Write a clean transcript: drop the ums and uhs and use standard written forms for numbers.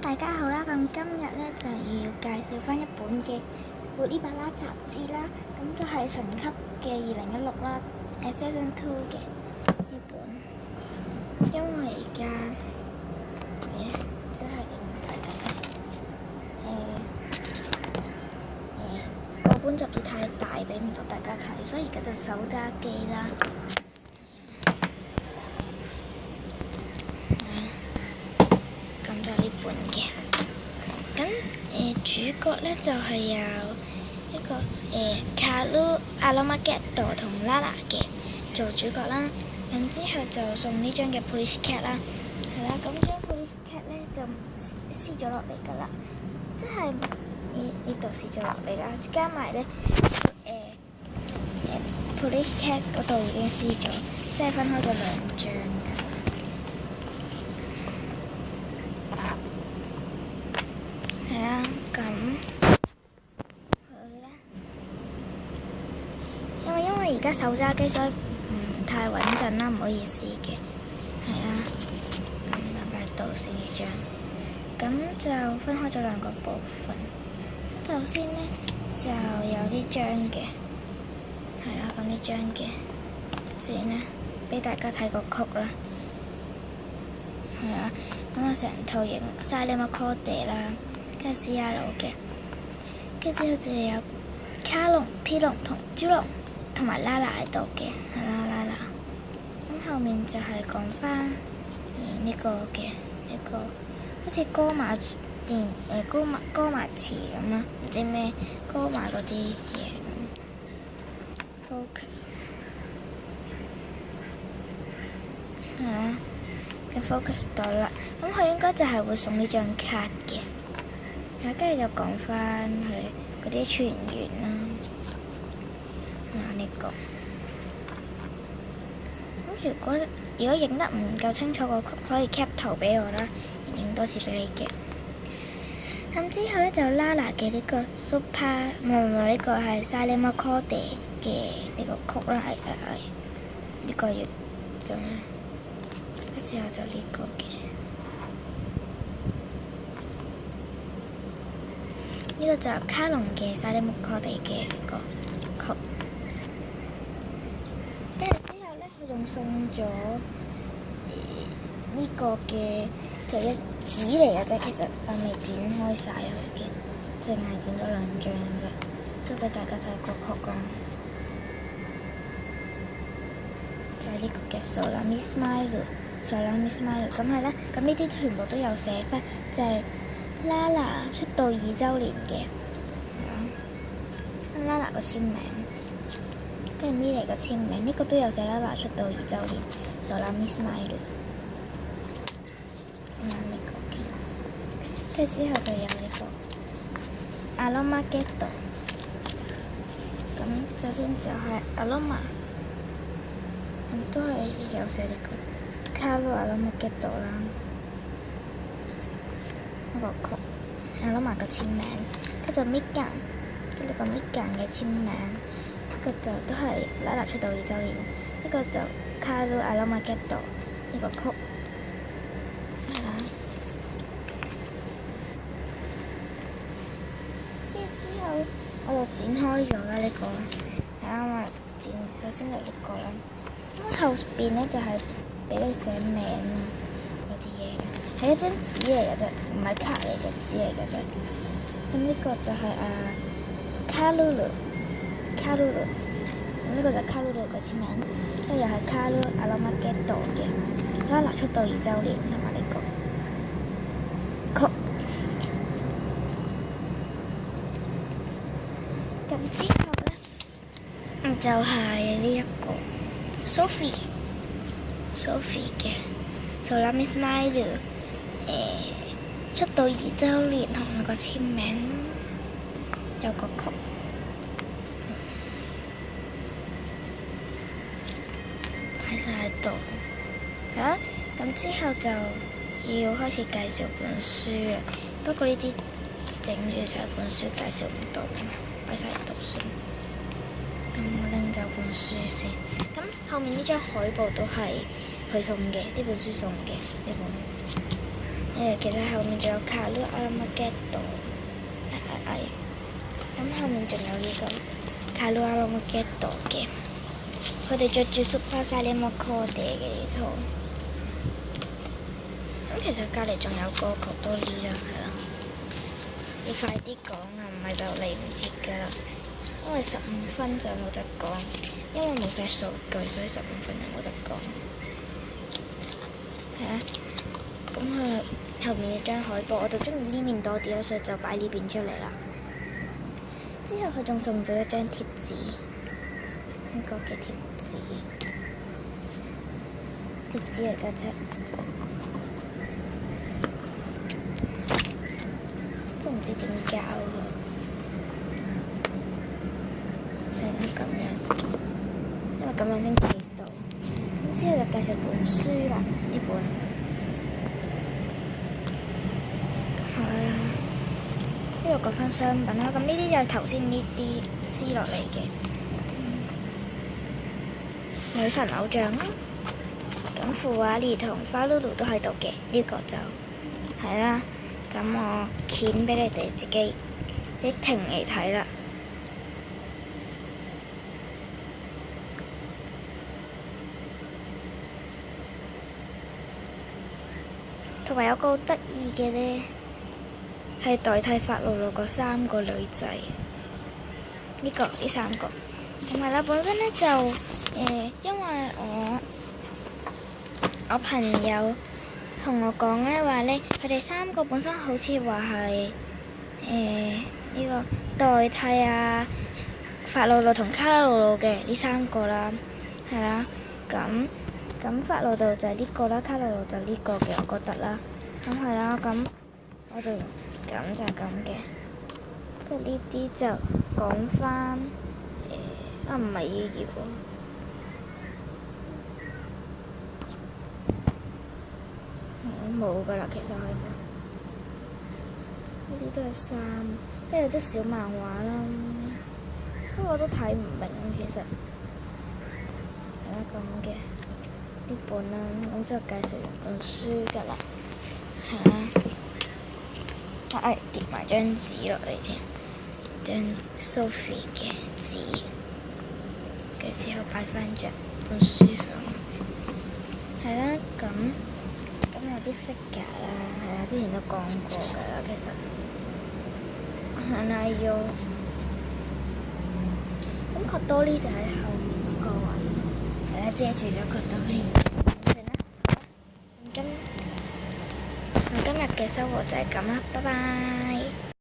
大家好啦，咁今日咧就要介紹翻一本嘅胡哩巴啦雜誌啦，咁就係神級嘅2016啦，Season 2嘅呢本，因為而家真係嗰本雜誌太大，俾唔到大家睇，所以而家就手揸機啦。咁就係呢本嘅，咁主角咧就係有一個卡魯、阿羅馬吉多同拉拉嘅做主角啦。咁之後就送呢張嘅 Police Cat 啦，係啦。咁張 Police Cat 咧就撕咗落嚟㗎啦，即係呢度撕咗落嚟啦，加埋咧Police Cat 嗰度已經撕咗，即係分開咗兩張㗎。係啦，咁佢咧，因為而家手揸機，所以唔太穩陣啦，唔好意思嘅。係啦，咁擺到先呢張，咁就分開咗兩個部分。首先咧就有呢張嘅，係啦，咁呢張嘅先咧，俾大家睇個曲啦。係啦，咁啊成套型Silent Accordia啦。跟住 C.R. 嘅，跟住之後就有卡龍、P 龍同豬龍同埋拉拉喺度嘅，係啦拉拉。咁後面就係講翻呢個嘅一個好似歌馬歌馬詞咁啦，唔知咩歌馬嗰啲嘢咁。Focus 係啦，嘅 Focus 到啦。咁佢應該就係會送呢張卡嘅。跟住就講翻佢嗰啲船員啦，呢個咁如果影得唔夠清楚個曲，可以 cap 圖俾我啦，影多次俾你嘅。咁之後咧就拉拉嘅呢個 Super， 唔係呢個係 Silent Accordia 嘅呢個曲啦，係呢個要咁樣，跟住之後就呢個嘅。呢個就係卡龍嘅Silent Accordia嘅呢個曲，跟住之後咧，佢仲送咗呢個嘅就一紙嚟嘅啫，其實我未剪開晒佢嘅，淨係剪咗兩張啫，都俾大家睇個曲啦。就係呢個嘅Solami Smile，Solami Smile，咁係咧，咁呢啲全部都有寫翻，就係拉拉出道2週年嘅，拉拉個簽名，跟住咪嚟個簽名，呢個都有寫拉拉出道2週年，Solami Smile，呢個嘅，跟住之後就有呢個阿羅馬吉多，咁首先就係阿羅馬，咁都係有寫呢個卡魯阿羅馬吉多啦。個曲，阿羅馬嘅簽名，跟住Mikan，跟住個Mikan嘅簽名，呢個就都係拉拉出道2週年，呢個就卡魯阿羅馬吉多呢個曲，係啦。跟住之後我就剪開咗啦呢個，係啦，我剪首先就呢個啦，咁後邊咧就係俾你寫名啊嗰啲嘢嘅。係一張紙嚟嘅啫，唔係卡嚟嘅紙嚟嘅啫。咁呢個就係卡魯魯，咁呢個就係卡魯魯嘅簽名，跟住又係卡魯阿羅馬吉多嘅，拉拉出道2週年同埋呢個曲。咁之後咧，就係呢一個 Sophie 嘅Solami Smile。出道2週年同個簽名，有個曲，擺晒喺度。啊，咁之後就要開始介紹本書啦。不過呢啲整住成本書介紹唔到，擺晒喺度先。咁我拎走本書先。咁後面呢張海報都係佢送嘅，呢本書送嘅呢本。其實後面仲有卡魯阿拉馬吉多，咁後面仲有呢個卡魯阿拉馬吉多嘅，佢哋着住 Super Sailor Code 嘅呢套。咁其實隔離仲有個角多啲啦，係啦，要快啲講啊，唔係就嚟唔切㗎啦。因為15分就冇得講，因為冇晒數據，所以15分就冇得講。係啊，咁佢後面有張海報，我就中意呢面多啲啦，所以就擺呢邊出嚟啦。之後佢仲送咗一張貼紙，呢個嘅貼紙嚟㗎啫，都唔知點搞㗎。成咁樣，因為咁樣先睇到。咁之後就介紹本書啦，呢本係啊，呢度講翻商品啦。咁呢啲就係頭先呢啲撕落嚟嘅女神偶像啦。咁富華利同花露露都喺度嘅，呢個就係啦。咁我鉗俾你哋自己停嚟睇啦。同埋有個好得意嘅呢，係代替法露露嗰3個女仔。呢3個，同埋啦，本身呢就因為我朋友同我講呢話呢，佢哋3個本身好似話係呢個代替法露露同卡露露嘅呢3個啦，係啦，咁法露露就係呢個啦，卡露露就呢個嘅，我覺得啦。咁係啦，咁我就咁嘅。跟住呢啲就講翻唔係呢頁喎，冇噶啦，其實係呢啲都係衫，跟住有啲小漫畫啦，不過我都睇唔明其實。係啦，咁嘅。呢本啦，咁就介紹完本書㗎啦，係啦，疊埋張紙落嚟添，張 Sophie 嘅紙嘅時候擺翻著本書上，係啦，咁有啲 figure 啦，係啦，之前都講過㗎啦，其實係啦，咁確多呢就喺後面個位。遮住咗佢都係算啦。今日嘅生活就係咁啦，拜拜。